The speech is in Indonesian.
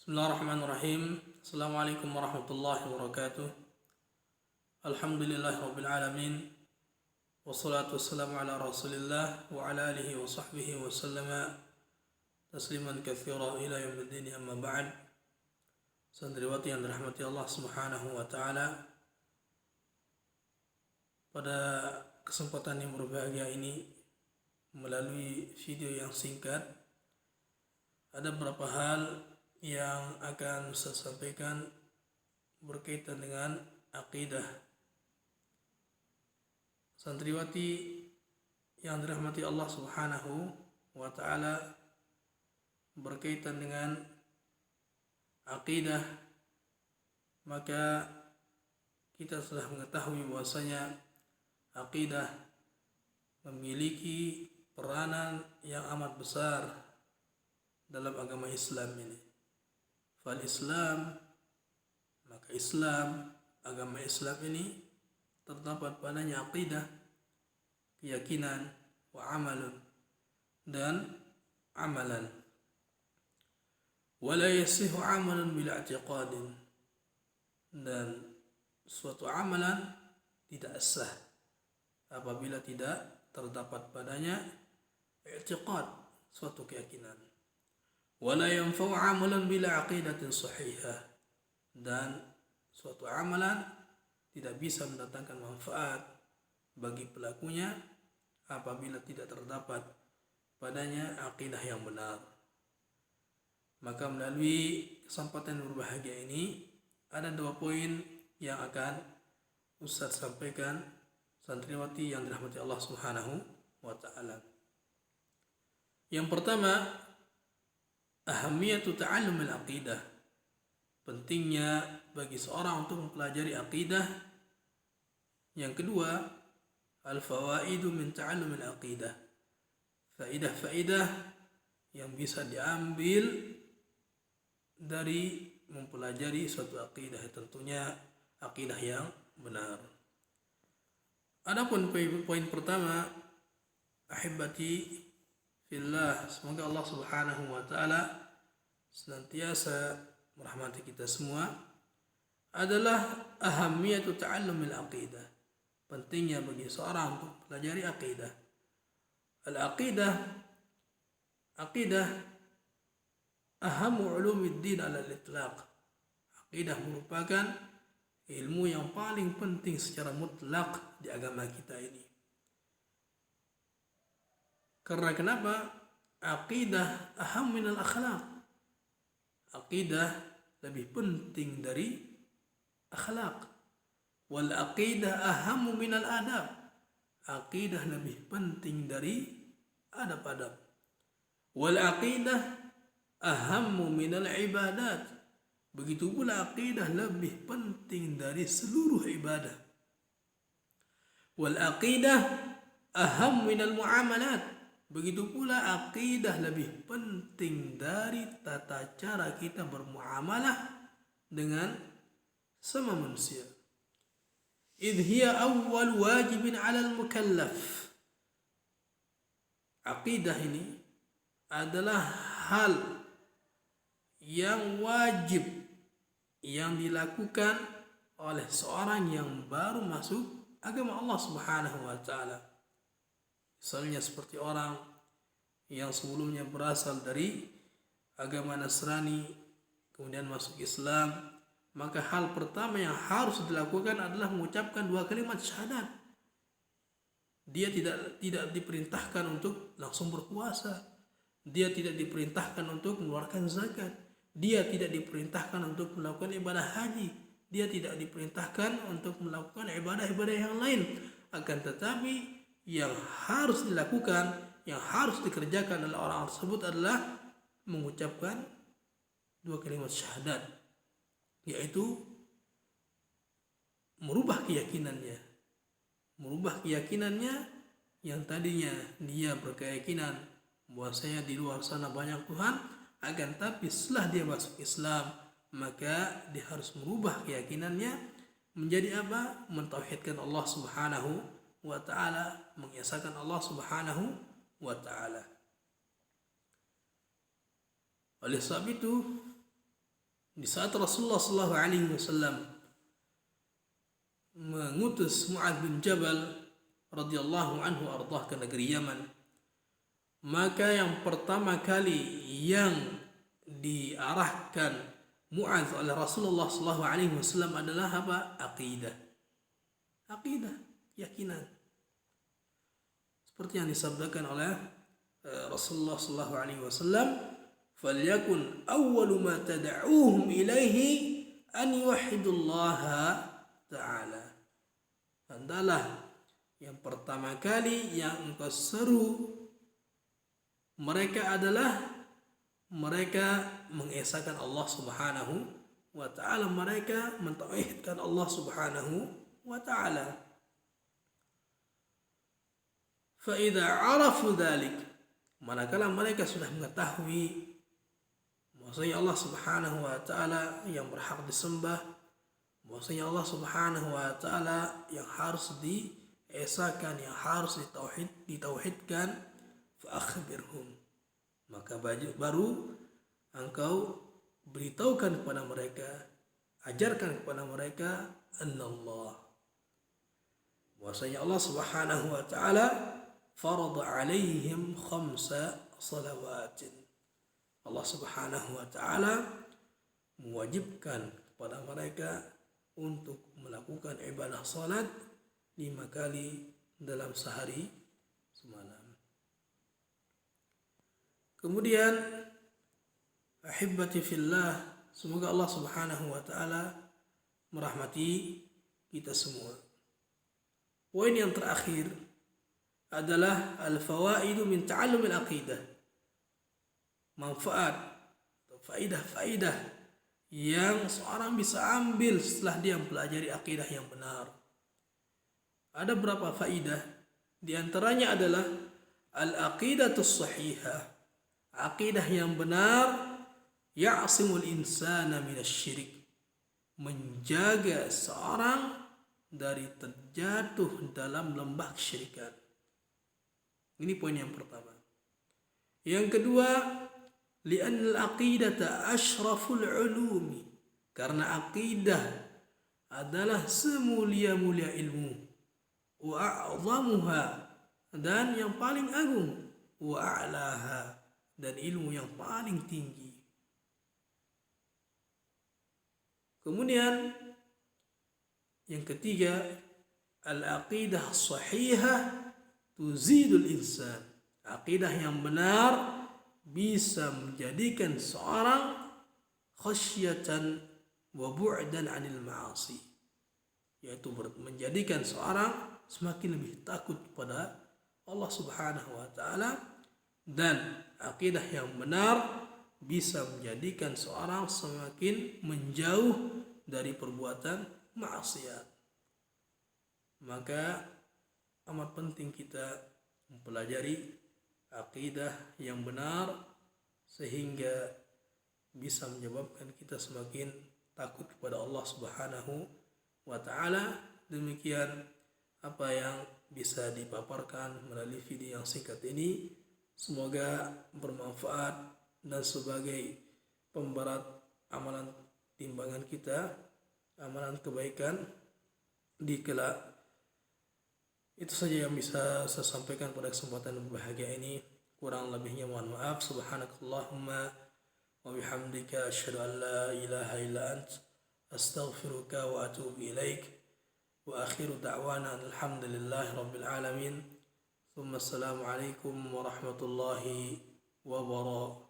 Bismillahirrahmanirrahim. Assalamualaikum warahmatullahi wabarakatuh. Alhamdulillahirabbil alamin. Wassalatu wassalamu ala Rasulillah wa ala alihi wa sahbihi wa sallama tasliman katsira ila yaumiddin, amma ba'd. Santriwati yang dirahmati Allah Subhanahu wa taala, pada kesempatan yang berbahagia ini, melalui video yang singkat, ada beberapa hal yang akan saya sampaikan berkaitan dengan akidah. Santriwati yang dirahmati Allah Subhanahu wa taala, berkaitan dengan akidah, maka kita sudah mengetahui bahwasanya akidah memiliki peranan yang amat besar dalam agama Islam ini. Islam, maka Islam, agama Islam ini terdapat padanya akidah, keyakinan, wa amalun, dan amalan. Wala yasihu amalan bila i'tiqadin, dan suatu amalan tidak sah apabila tidak terdapat padanya i'tiqad, suatu keyakinan. Wala yanfa'u amalan bila aqidatin sahihah, dan suatu amalan tidak bisa mendatangkan manfaat bagi pelakunya apabila tidak terdapat padanya aqidah yang benar. Maka melalui kesempatan berbahagia ini, ada 2 poin yang akan Ustaz sampaikan, santriwati yang dirahmati Allah Subhanahu wa taala. Yang pertama, ahamiyatu ta'allum al-aqidah, pentingnya bagi seorang untuk mempelajari akidah. Yang kedua, al-fawaidu min ta'allum al-aqidah, faidah-faidah yang bisa diambil dari mempelajari suatu akidah, tentunya akidah yang benar. Adapun poin pertama, ahibati fillah, semoga Allah Subhanahu wa taala senantiasa merahmati kita semua, adalah ahamiyatu ta'allumil aqidah, pentingnya bagi seorang untuk pelajari akidah. Aqidah ahamu ulumiddin ala al-itlaq. Aqidah merupakan ilmu yang paling penting secara mutlak di agama kita ini. Karena kenapa? Aqidah aham minal akhlaq. Aqidah lebih penting dari akhlak. Wal aqidah ahamu minal adab. Aqidah lebih penting dari adab-adab. Wal aqidah ahamu minal ibadat. Begitu pula aqidah lebih penting dari seluruh ibadah. Wal aqidah aham minal muamalat. Begitu pula akidah lebih penting dari tata cara kita bermuamalah dengan sama manusia. Idh hiya awwal wajibin 'alal mukallaf. Akidah ini adalah hal yang wajib yang dilakukan oleh seorang yang baru masuk agama Allah Subhanahu wa taala. Misalnya seperti orang yang sebelumnya berasal dari agama Nasrani kemudian masuk Islam, maka hal pertama yang harus dilakukan adalah mengucapkan 2 kalimat syahadat. Dia tidak diperintahkan untuk langsung berpuasa, dia tidak diperintahkan untuk mengeluarkan zakat, dia tidak diperintahkan untuk melakukan ibadah haji, dia tidak diperintahkan untuk melakukan ibadah-ibadah yang lain. Akan tetapi yang harus dilakukan, yang harus dikerjakan oleh orang tersebut adalah mengucapkan 2 kalimat syahadat, yaitu merubah keyakinannya yang tadinya dia berkeyakinan bahwasanya di luar sana banyak Tuhan, akan tapi setelah dia masuk Islam, maka dia harus merubah keyakinannya menjadi apa? Mentauhidkan Allah Subhanahu wa ta'ala, mengesahkan Allah Subhanahu wa ta'ala. Oleh sebab itu, Di saat Rasulullah SAW mengutus Mu'adz bin Jabal radhiyallahu anhu ardhah ke negeri Yaman, maka yang pertama kali yang diarahkan Mu'adz oleh Rasulullah SAW adalah apa? Aqidah, keyakinan. Seperti yang disabdakan oleh Rasulullah SAW, "Falyakun awwalu ma tad'uuhum ilaihi an yuwahhidullaha ta'ala." Adalah yang pertama kali yang engkau seru mereka adalah mereka mengesahkan Allah Subhanahu wa ta'ala, mereka mentauhidkan Allah Subhanahu wa ta'ala. Fa idza 'arafu dzalik, manakala mereka sudah mengetahui bahwasanya Allah Subhanahu wa ta'ala yang berhak disembah, bahwasanya Allah Subhanahu wa ta'ala yang harus diesahkan, yang harus ditauhidkan, fa akhbirhum, maka baru engkau beritahukan kepada mereka, ajarkan kepada mereka, annallah, bahwasanya Allah Subhanahu wa ta'ala farada alaihim khamsa salawatin. Allah Subhanahu wa ta'ala mewajibkan kepada mereka untuk melakukan ibadah salat 5 kali dalam sehari semalam. Kemudian ahibbati fillah, semoga Allah Subhanahu wa ta'ala merahmati kita semua. Poin yang terakhir adalah al-fawaidu min ta'allumil aqidah, manfaat atau faidah-faidah yang seorang bisa ambil setelah dia mempelajari akidah yang benar. Ada berapa faidah? Di antaranya adalah al-aqidatus sahihah, akidah yang benar, ya'simul insana minasyirik, menjaga seorang dari terjatuh dalam lembah kesyirikan. Ini poin yang pertama. Yang kedua, li'anna al-aqidata asyraful ulumi, karena akidah adalah semulia-mulia ilmu, wa a'zamuha, dan yang paling agung, wa a'laha, dan ilmu yang paling tinggi. Kemudian yang ketiga, al-aqidah sahihah tuzidul insan, akidah yang benar bisa menjadikan seorang khasyatan wa bu'dan 'anil ma'asi, yaitu menjadikan seorang semakin lebih takut kepada Allah Subhanahu wa ta'ala, dan akidah yang benar bisa menjadikan seorang semakin menjauh dari perbuatan maksiat. Maka amat penting kita mempelajari akidah yang benar sehingga bisa menyebabkan kita semakin takut kepada Allah Subhanahu wa ta'ala. Demikian apa yang bisa dipaparkan melalui video yang singkat ini. Semoga bermanfaat dan sebagai pemberat amalan timbangan kita, amalan kebaikan di kelak. Itu saja yang bisa saya sampaikan pada kesempatan berbahagia ini. Kurang lebihnya mohon maaf. Subhanakallahumma wa bihamdika asyhadu an la ilaha illa ant astaghfiruka wa atubu ilaik. Wa akhiru da'wana alhamdulillahi rabbil alamin. Thumma assalamu alaikum warahmatullahi wabarakatuh.